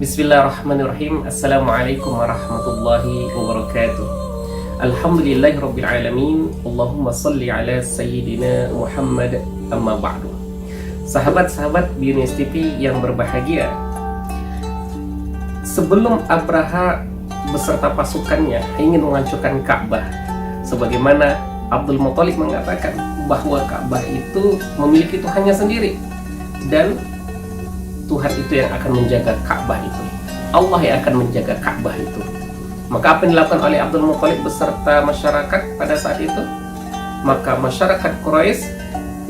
Bismillahirrahmanirrahim. Assalamualaikum warahmatullahi wabarakatuh. Alhamdulillahirrabbilalamin. Allahumma salli ala Sayyidina Muhammad, amma ba'du. Sahabat-sahabat BioNews TV yang berbahagia, sebelum Abraha beserta pasukannya ingin menghancurkan Ka'bah, sebagaimana Abdul Muthalib mengatakan bahwa Ka'bah itu memiliki Tuhannya sendiri, dan Tuhan itu yang akan menjaga Ka'bah itu. Allah yang akan menjaga Ka'bah itu. Maka apa yang dilakukan oleh Abdul Muthalib beserta masyarakat pada saat itu? Maka masyarakat Quraisy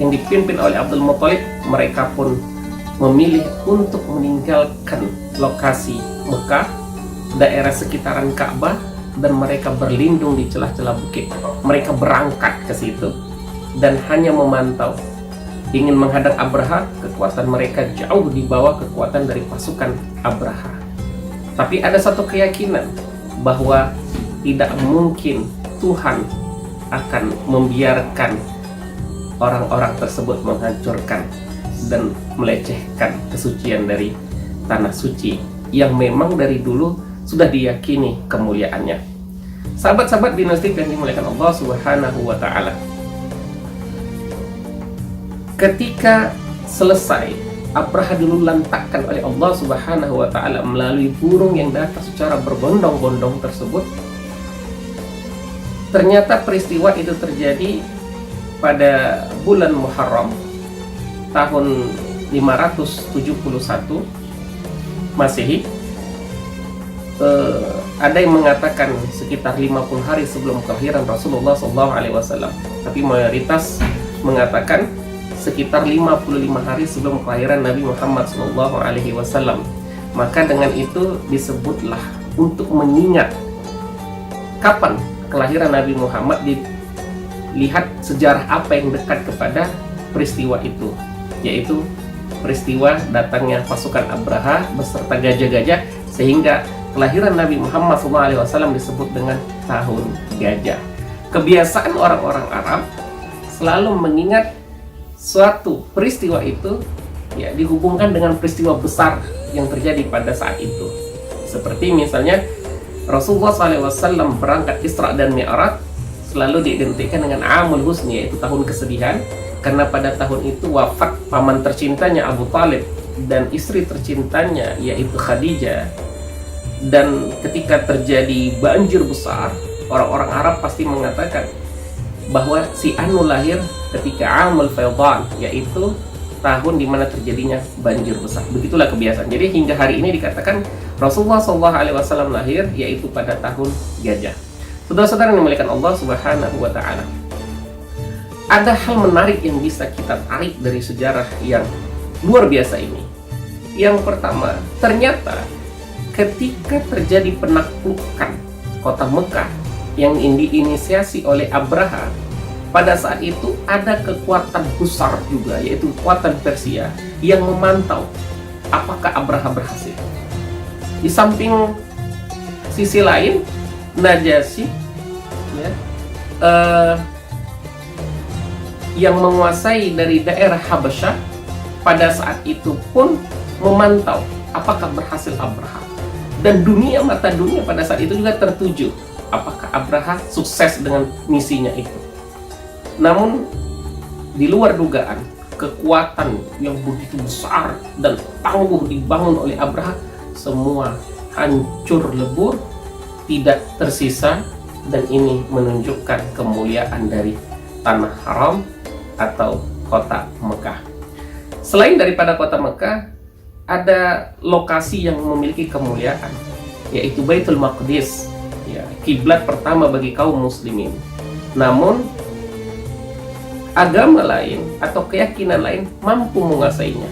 yang dipimpin oleh Abdul Muthalib, mereka pun memilih untuk meninggalkan lokasi Mekah, daerah sekitaran Ka'bah, dan mereka berlindung di celah-celah bukit. Mereka berangkat ke situ dan hanya memantau, ingin menghadang Abraha. Kekuatan mereka jauh di bawah kekuatan dari pasukan Abraha. Tapi ada satu keyakinan bahwa tidak mungkin Tuhan akan membiarkan orang-orang tersebut menghancurkan dan melecehkan kesucian dari tanah suci yang memang dari dulu sudah diyakini kemuliaannya. Sahabat-sahabat BioNews TV yang dimuliakan Allah Subhanahu wa Ta'ala, ketika selesai Abraha dilantakkan oleh Allah Subhanahu wa Ta'ala melalui burung yang datang secara berbondong-bondong tersebut, ternyata peristiwa itu terjadi pada bulan Muharram tahun 571 Masehi. Ada yang mengatakan sekitar 50 hari sebelum kelahiran Rasulullah SAW, tapi mayoritas mengatakan sekitar 55 hari sebelum kelahiran Nabi Muhammad SAW. Maka dengan itu disebutlah untuk mengingat kapan kelahiran Nabi Muhammad, dilihat sejarah apa yang dekat kepada peristiwa itu, yaitu peristiwa datangnya pasukan Abraha beserta gajah-gajah, sehingga kelahiran Nabi Muhammad SAW disebut dengan tahun gajah. Kebiasaan orang-orang Arab selalu mengingat suatu peristiwa itu ya dihubungkan dengan peristiwa besar yang terjadi pada saat itu. Seperti misalnya Rasulullah SAW berangkat Isra dan Mi'raj selalu diidentikan dengan Amul Husni, yaitu tahun kesedihan, karena pada tahun itu wafat paman tercintanya Abu Talib dan istri tercintanya yaitu Khadijah. Dan ketika terjadi banjir besar, orang-orang Arab pasti mengatakan bahwa si Anu lahir ketika Amul Faydan, yaitu tahun dimana terjadinya banjir besar. Begitulah kebiasaan. Jadi hingga hari ini dikatakan Rasulullah SAW lahir yaitu pada tahun gajah. Saudara-saudara yang dimuliakan Allah Subhanahu wa Ta'ala, ada hal menarik yang bisa kita tarik dari sejarah yang luar biasa ini. Yang pertama, ternyata ketika terjadi penaklukan kota Mekah yang diinisiasi oleh Abraha, pada saat itu ada kekuatan besar juga, yaitu kekuatan Persia yang memantau apakah Abraha berhasil. Di samping sisi lain, Najasyi ya, yang menguasai dari daerah Habasyah pada saat itu pun memantau apakah berhasil Abraha. Dan mata dunia pada saat itu juga tertuju apakah Abraha sukses dengan misinya itu. Namun di luar dugaan, kekuatan yang begitu besar dan tangguh dibangun oleh Abraha semua hancur lebur, tidak tersisa. Dan ini menunjukkan kemuliaan dari tanah haram atau kota Mekah. Selain daripada kota Mekah, ada lokasi yang memiliki kemuliaan, yaitu Baitul Maqdis, ya, kiblat pertama bagi kaum muslimin. Namun agama lain atau keyakinan lain mampu menguasainya.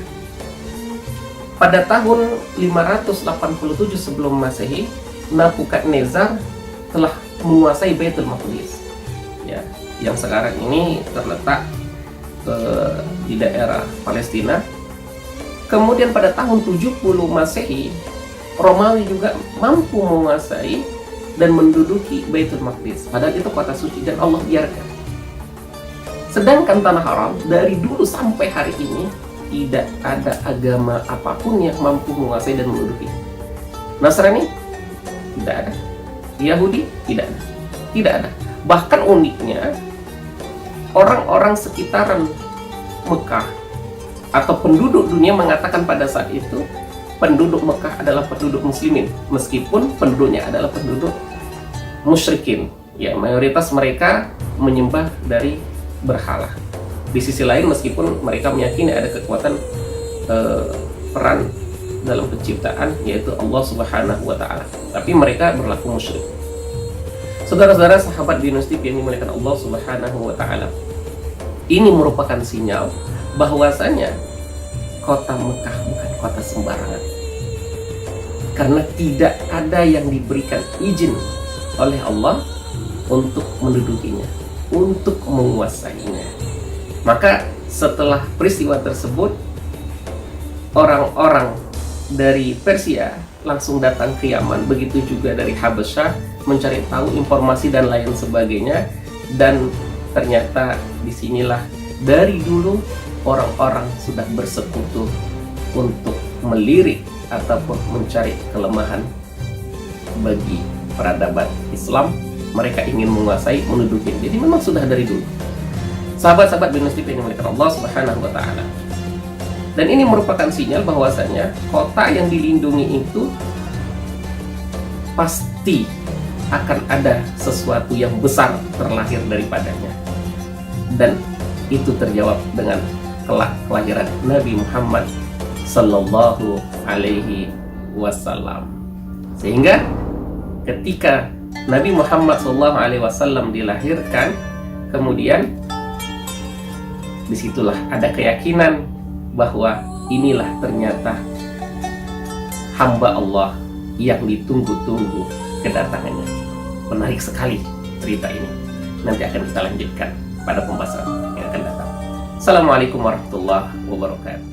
Pada tahun 587 sebelum Masehi, Nabukadnezar telah menguasai Baitul Maqdis, ya, yang sekarang ini terletak di daerah Palestina. Kemudian pada tahun 70 Masehi, Romawi juga mampu menguasai dan menduduki Baitul Maqdis, padahal itu kota suci, dan Allah biarkan. Sedangkan tanah haram dari dulu sampai hari ini tidak ada agama apapun yang mampu menguasai dan menduduki. Nasrani tidak ada, Yahudi tidak ada, tidak ada. Bahkan uniknya, orang-orang sekitaran Mekah atau penduduk dunia mengatakan pada saat itu penduduk Mekah adalah penduduk muslimin, meskipun penduduknya adalah penduduk musyrikin. Ya, mayoritas mereka menyembah dari berhala. Di sisi lain, meskipun mereka meyakini ada kekuatan peran dalam penciptaan, yaitu Allah Subhanahu wa Ta'ala, tapi mereka berlaku musyrik. Saudara-saudara sahabat Binus TV yang dimuliakan Allah Subhanahu wa Ta'ala, ini merupakan sinyal bahwasanya kota Mekah bukan kota sembarangan, karena tidak ada yang diberikan izin oleh Allah untuk mendudukinya, untuk menguasainya. Maka setelah peristiwa tersebut, orang-orang dari Persia langsung datang ke Yaman, begitu juga dari Habasyah, mencari tahu informasi dan lain sebagainya. Dan ternyata disinilah dari dulu orang-orang sudah bersekutu untuk melirik ataupun mencari kelemahan bagi peradaban Islam. Mereka ingin menguasai, menduduki. Jadi memang sudah dari dulu. Sahabat-sahabat Binus TV yang dimuliakan Allah Subhanahu wa Ta'ala. Dan ini merupakan sinyal bahwasanya kota yang dilindungi itu pasti akan ada sesuatu yang besar terlahir daripadanya. Dan itu terjawab dengan kelak kelahiran Nabi Muhammad Sallallahu Alaihi Wasallam. Sehingga ketika Nabi Muhammad Sallallahu Alaihi Wasallam dilahirkan, kemudian disitulah ada keyakinan bahwa inilah ternyata hamba Allah yang ditunggu-tunggu kedatangannya. Menarik sekali cerita ini. Nanti akan kita lanjutkan pada pembahasan yang akan datang. Assalamualaikum warahmatullahi wabarakatuh.